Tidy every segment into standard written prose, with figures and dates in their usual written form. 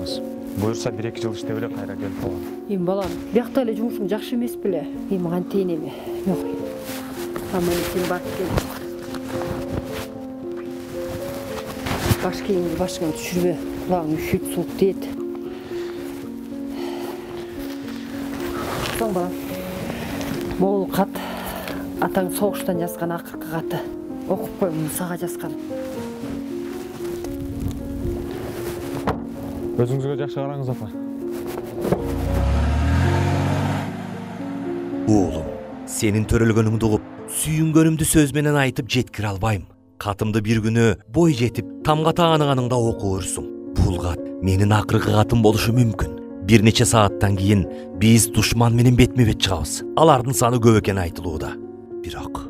барабыз. Буюрса 1-2 жыл иштеп эле кайра келип калам. Эми балам, биякта эле жумушуң жакшы эмес беле? Эми кантейин эми? Жок. Аман сен барып кел. Баш кийимди башыңа түшүрбө. Кулагың üşүт, суук тиет. Соң балам. Бул кат атаң согуштан жазган акыркы каты. Окуп кой, муну сага жазган. Өзүңүзгө жакшы караңыз, апа. Oğlum, senin törөлгөнүңдү угуп, сүйүнгөнүмдү сөз менен айтып жеткире албайм. Катымды bir күнү бой жетип, тамга тааныганыңда окуп көрсүң. Бул кат менин акыркы катым болушу мүмкүн. Bir нече сааттан кийин биз душман менен бетме-бет чыгабыз. Алардын саны көп экени айтылууда. Бирок,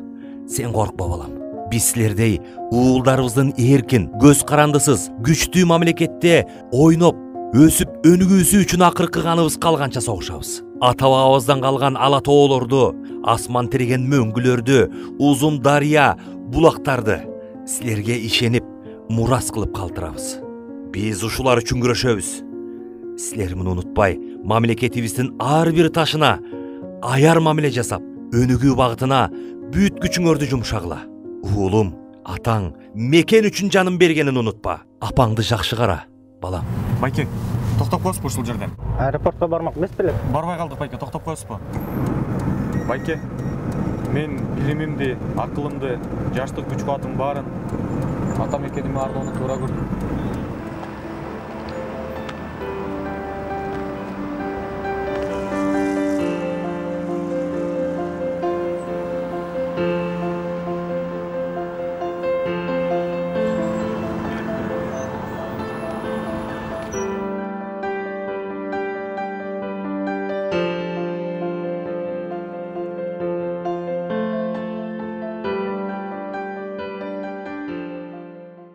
сен коркпо балам. Биз силердей уулдарыбыздын эркин, көз карандысыз, күчтүү мамлекетте ойноп, өсүп өнүгүүсү үчүн акыркы каныбыз калганча согушабыз. Ата-бабабыздан калган ала тоолорду, асман тиреген мөңгүлөрдү, узун дарыя, булактарды силерге ишенип, мурас кылып калтырабыз. Биз ушулар үчүн күрөшөбүз. Силер муну унутпай, мамлекетибиздин ар бир ташына аяр мамиле жасап, өнүгүү багытына бүт күчүңөрдү жумшагыла. Уулум, атаң мекен үчүн жанын бергенин унутпа. Апаңды жакшы кара, балам. Байке, токтоп коесузбу ушул жерден? Аэропортко бармак эмес беле? Барбай калдык, байке, токтоп коесузбу? Байке, мен билимимди, акылымды, жаштык күч-кубатымдын баарын ата мекениме ардоону туура көрдүм.